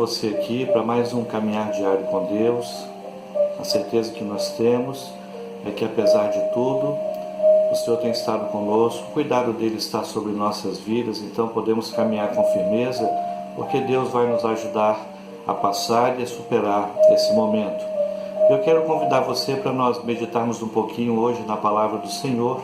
você aqui para mais um caminhar diário com Deus. A certeza que nós temos é que, apesar de tudo, o Senhor tem estado conosco, o cuidado dele está sobre nossas vidas, então podemos caminhar com firmeza, porque Deus vai nos ajudar a passar e a superar esse momento. Eu quero convidar você para nós meditarmos um pouquinho hoje na palavra do Senhor,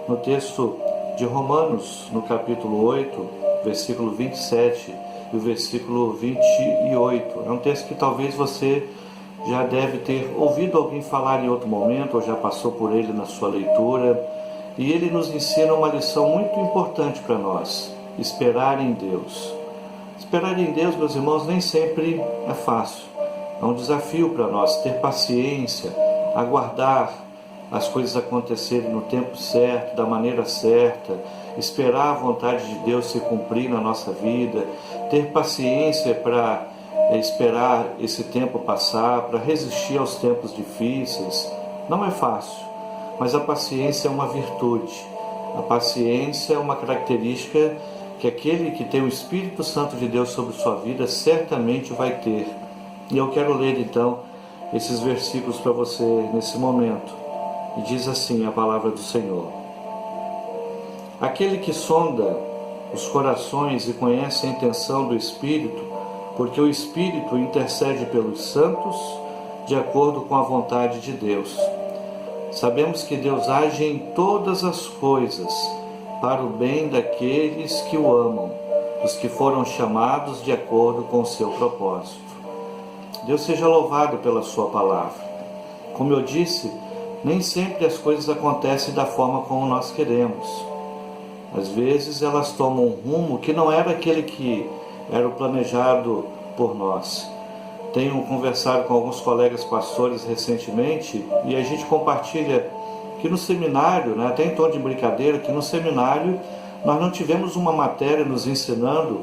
no texto de Romanos, no capítulo 8, versículo 27 e o versículo 28. É um texto que talvez você já deve ter ouvido alguém falar em outro momento, ou já passou por ele na sua leitura, e ele nos ensina uma lição muito importante para nós: esperar em Deus. Esperar em Deus, meus irmãos, nem sempre é fácil. É um desafio para nós ter paciência, aguardar as coisas acontecerem no tempo certo, da maneira certa, esperar a vontade de Deus se cumprir na nossa vida, ter paciência para esperar esse tempo passar, para resistir aos tempos difíceis. Não é fácil, mas a paciência é uma virtude. A paciência é uma característica que aquele que tem o Espírito Santo de Deus sobre sua vida certamente vai ter. E eu quero ler então esses versículos para você nesse momento. E diz assim a palavra do Senhor: aquele que sonda os corações e conhece a intenção do Espírito, porque o Espírito intercede pelos santos de acordo com a vontade de Deus. Sabemos que Deus age em todas as coisas para o bem daqueles que o amam, os que foram chamados de acordo com o seu propósito. Deus seja louvado pela sua palavra. Como eu disse, nem sempre as coisas acontecem da forma como nós queremos. Às vezes elas tomam um rumo que não era aquele que era o planejado por nós. Tenho conversado com alguns colegas pastores recentemente e a gente compartilha que no seminário, até em tom de brincadeira, que no seminário nós não tivemos uma matéria nos ensinando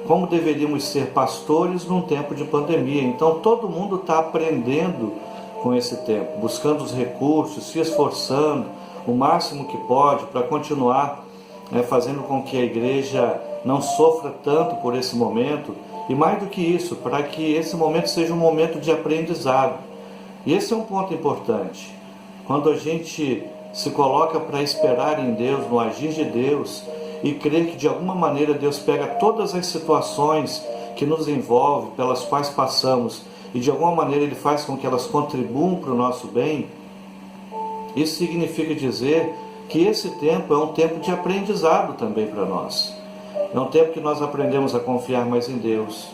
como deveríamos ser pastores num tempo de pandemia. Então todo mundo está aprendendo com esse tempo, buscando os recursos, se esforçando o máximo que pode para continuar fazendo com que a igreja não sofra tanto por esse momento, e mais do que isso, para que esse momento seja um momento de aprendizado. E esse é um ponto importante. Quando a gente se coloca para esperar em Deus, no agir de Deus, e crer que de alguma maneira Deus pega todas as situações que nos envolvem, pelas quais passamos, e de alguma maneira Ele faz com que elas contribuam para o nosso bem, isso significa dizer que esse tempo é um tempo de aprendizado também para nós. É um tempo que nós aprendemos a confiar mais em Deus.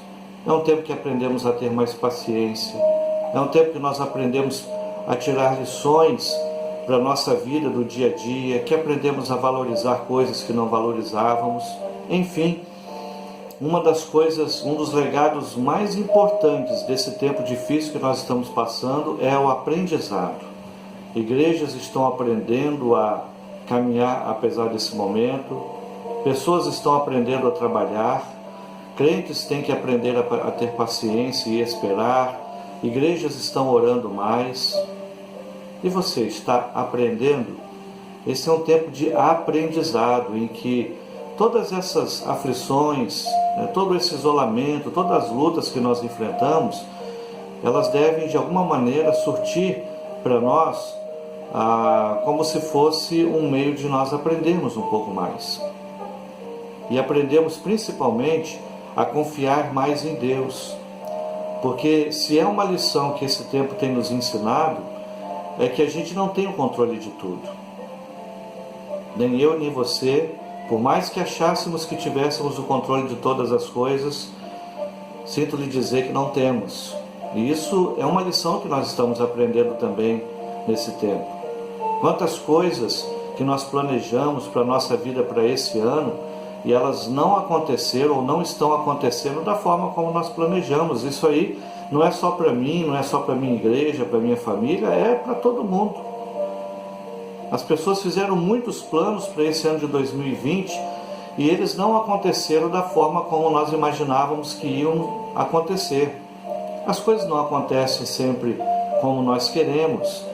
É um tempo que aprendemos a ter mais paciência. É um tempo que nós aprendemos a tirar lições para a nossa vida do dia a dia, que aprendemos a valorizar coisas que não valorizávamos. Enfim, uma das coisas, um dos legados mais importantes desse tempo difícil que nós estamos passando é o aprendizado. Igrejas estão aprendendo a caminhar apesar desse momento, pessoas estão aprendendo a trabalhar, crentes têm que aprender a ter paciência e esperar, igrejas estão orando mais. E você está aprendendo? Esse é um tempo de aprendizado em que todas essas aflições, todo esse isolamento, todas as lutas que nós enfrentamos, elas devem de alguma maneira surtir para nós como se fosse um meio de nós aprendermos um pouco mais. E aprendemos principalmente a confiar mais em Deus. Porque se é uma lição que esse tempo tem nos ensinado, é que a gente não tem o controle de tudo. Nem eu, nem você, por mais que achássemos que tivéssemos o controle de todas as coisas, sinto lhe dizer que não temos. E isso é uma lição que nós estamos aprendendo também nesse tempo. Quantas coisas que nós planejamos para a nossa vida para esse ano e elas não aconteceram ou não estão acontecendo da forma como nós planejamos. Isso aí não é só para mim, não é só para a minha igreja, para a minha família, é para todo mundo. As pessoas fizeram muitos planos para esse ano de 2020 e eles não aconteceram da forma como nós imaginávamos que iam acontecer. As coisas não acontecem sempre como nós queremos,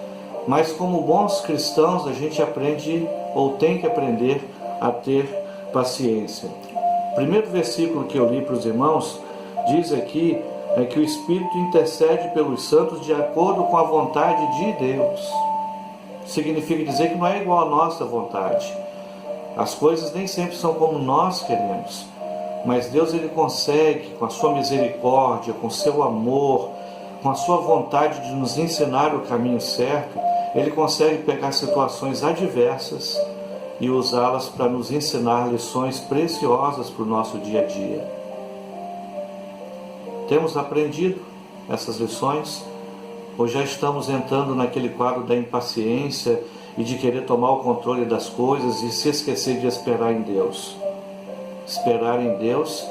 mas como bons cristãos a gente aprende ou tem que aprender a ter paciência. O primeiro versículo que eu li para os irmãos diz aqui que o Espírito intercede pelos santos de acordo com a vontade de Deus. Significa dizer que não é igual à nossa vontade. As coisas nem sempre são como nós queremos, mas Deus ele consegue, com a sua misericórdia, com o seu amor, com a sua vontade de nos ensinar o caminho certo, ele consegue pegar situações adversas e usá-las para nos ensinar lições preciosas para o nosso dia a dia. Temos aprendido essas lições? Ou já estamos entrando naquele quadro da impaciência e de querer tomar o controle das coisas e se esquecer de esperar em Deus? Esperar em Deus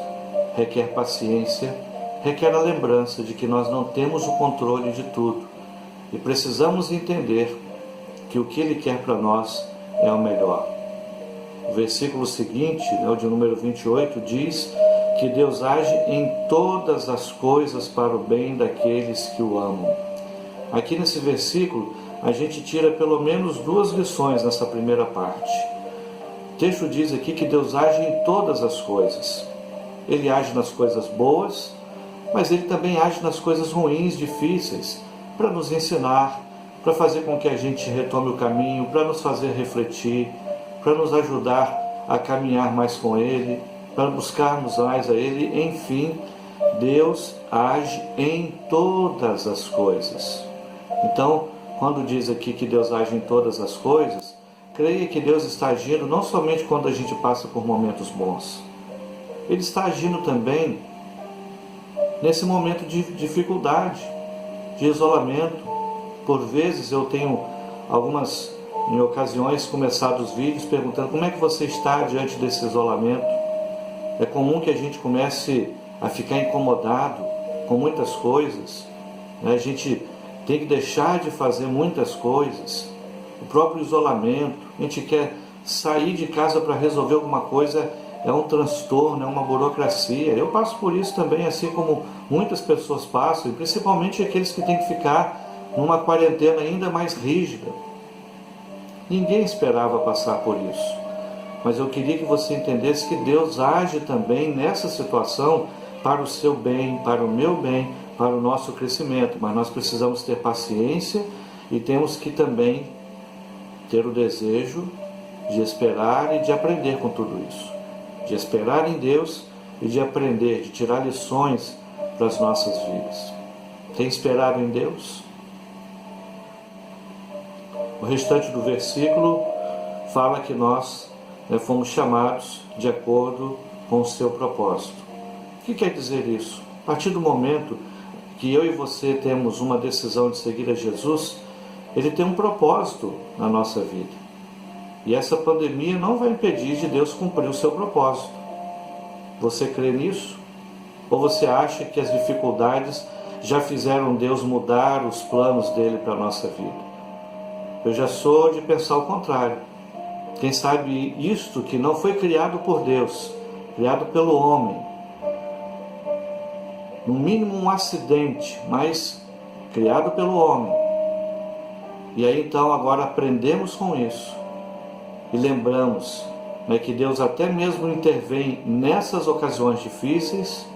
requer paciência, requer a lembrança de que nós não temos o controle de tudo e precisamos entender que o que Ele quer para nós é o melhor. O versículo seguinte, o de número 28, diz que Deus age em todas as coisas para o bem daqueles que o amam. Aqui nesse versículo, a gente tira pelo menos duas lições nessa primeira parte. O texto diz aqui que Deus age em todas as coisas. Ele age nas coisas boas, mas Ele também age nas coisas ruins, difíceis, para nos ensinar, para fazer com que a gente retome o caminho, para nos fazer refletir, para nos ajudar a caminhar mais com Ele, para buscarmos mais a Ele. Enfim, Deus age em todas as coisas. Então, quando diz aqui que Deus age em todas as coisas, creia que Deus está agindo não somente quando a gente passa por momentos bons. Ele está agindo também nesse momento de dificuldade, de isolamento. Por vezes eu tenho em ocasiões, começado os vídeos perguntando como é que você está diante desse isolamento. É comum que a gente comece a ficar incomodado com muitas coisas, né? A gente tem que deixar de fazer muitas coisas. O próprio isolamento, a gente quer sair de casa para resolver alguma coisa, é um transtorno, é uma burocracia. Eu passo por isso também, assim como muitas pessoas passam, e principalmente aqueles que têm que ficar numa quarentena ainda mais rígida. Ninguém esperava passar por isso, mas eu queria que você entendesse que Deus age também nessa situação para o seu bem, para o meu bem, para o nosso crescimento. Mas nós precisamos ter paciência e temos que também ter o desejo de esperar e de aprender com tudo isso. De esperar em Deus e de aprender, de tirar lições para as nossas vidas. Tem esperado em Deus? O restante do versículo fala que nós fomos chamados de acordo com o seu propósito. O que quer dizer isso? A partir do momento que eu e você temos uma decisão de seguir a Jesus, Ele tem um propósito na nossa vida. E essa pandemia não vai impedir de Deus cumprir o seu propósito. Você crê nisso? Ou você acha que as dificuldades já fizeram Deus mudar os planos dele para a nossa vida? Eu já sou de pensar o contrário. Quem sabe isto que não foi criado por Deus, criado pelo homem. No mínimo um acidente, mas criado pelo homem. E aí então agora aprendemos com isso. E lembramos que Deus até mesmo intervém nessas ocasiões difíceis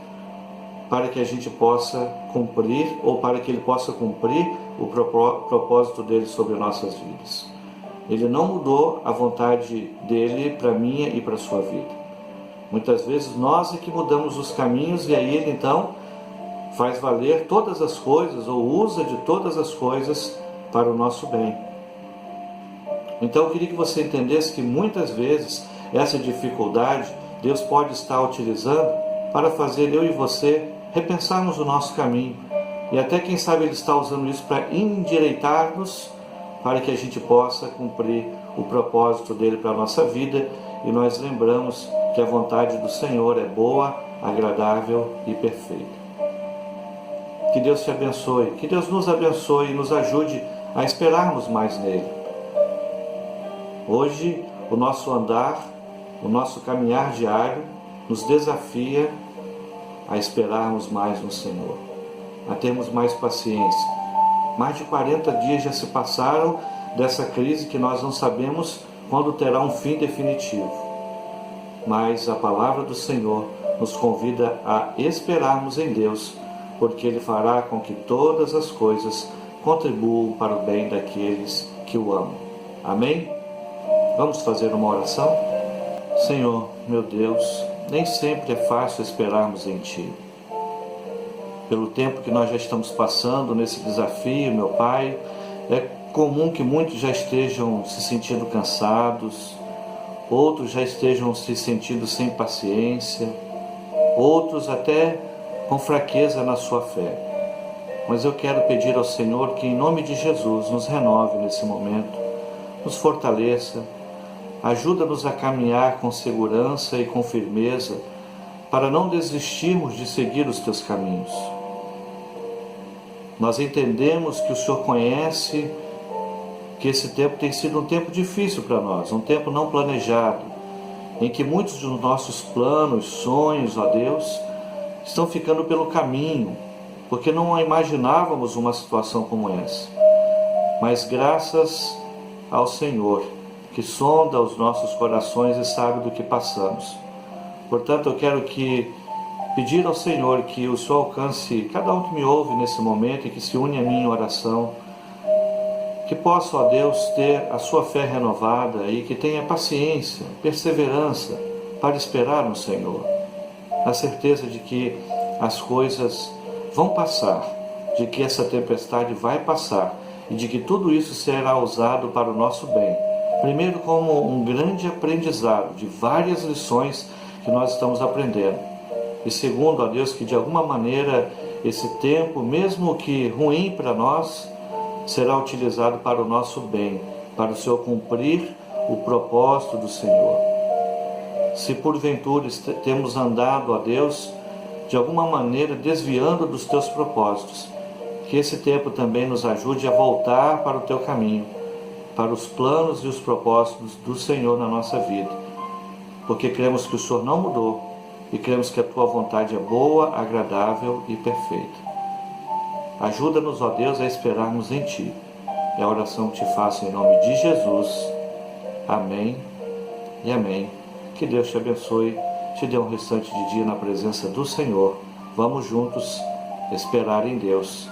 para que a gente possa cumprir, ou para que Ele possa cumprir o propósito dele sobre nossas vidas. Ele não mudou a vontade dele para a minha e para a sua vida. Muitas vezes nós é que mudamos os caminhos e aí Ele então faz valer todas as coisas ou usa de todas as coisas para o nosso bem. Então eu queria que você entendesse que muitas vezes essa dificuldade Deus pode estar utilizando para fazer eu e você repensarmos o nosso caminho. E até quem sabe Ele está usando isso para endireitar-nos, para que a gente possa cumprir o propósito dele para a nossa vida. E nós lembramos que a vontade do Senhor é boa, agradável e perfeita. Que Deus te abençoe, que Deus nos abençoe e nos ajude a esperarmos mais nele. Hoje, o nosso andar, o nosso caminhar diário nos desafia a esperarmos mais no Senhor, a termos mais paciência. Mais de 40 dias já se passaram dessa crise que nós não sabemos quando terá um fim definitivo. mas a palavra do Senhor nos convida a esperarmos em Deus, porque Ele fará com que todas as coisas contribuam para o bem daqueles que o amam. Amém? Vamos fazer uma oração? Senhor, meu Deus, nem sempre é fácil esperarmos em Ti. Pelo tempo que nós já estamos passando nesse desafio, meu Pai, é comum que muitos já estejam se sentindo cansados, outros já estejam se sentindo sem paciência, outros até com fraqueza na sua fé. Mas eu quero pedir ao Senhor que, em nome de Jesus, nos renove nesse momento, nos fortaleça, ajuda-nos a caminhar com segurança e com firmeza, para não desistirmos de seguir os Teus caminhos. Nós entendemos que o Senhor conhece que esse tempo tem sido um tempo difícil para nós, um tempo não planejado, em que muitos dos nossos planos, sonhos, ó Deus, estão ficando pelo caminho, porque não imaginávamos uma situação como essa. Mas graças ao Senhor, que sonda os nossos corações e sabe do que passamos. Portanto, eu quero pedir ao Senhor que o Senhor alcance cada um que me ouve nesse momento e que se une a mim em oração, que possa, ó Deus, ter a sua fé renovada e que tenha paciência, perseverança para esperar no Senhor, na certeza de que as coisas vão passar, de que essa tempestade vai passar e de que tudo isso será usado para o nosso bem. Primeiro, como um grande aprendizado de várias lições que nós estamos aprendendo. E segundo, ó Deus, que de alguma maneira esse tempo, mesmo que ruim para nós, será utilizado para o nosso bem, para o Senhor cumprir o propósito do Senhor. Se porventura temos andado, ó Deus, de alguma maneira desviando dos Teus propósitos, que esse tempo também nos ajude a voltar para o Teu caminho, para os planos e os propósitos do Senhor na nossa vida, porque cremos que o Senhor não mudou e cremos que a Tua vontade é boa, agradável e perfeita. Ajuda-nos, ó Deus, a esperarmos em Ti. É a oração que Te faço em nome de Jesus. Amém e amém. Que Deus te abençoe, te dê um restante de dia na presença do Senhor. Vamos juntos esperar em Deus.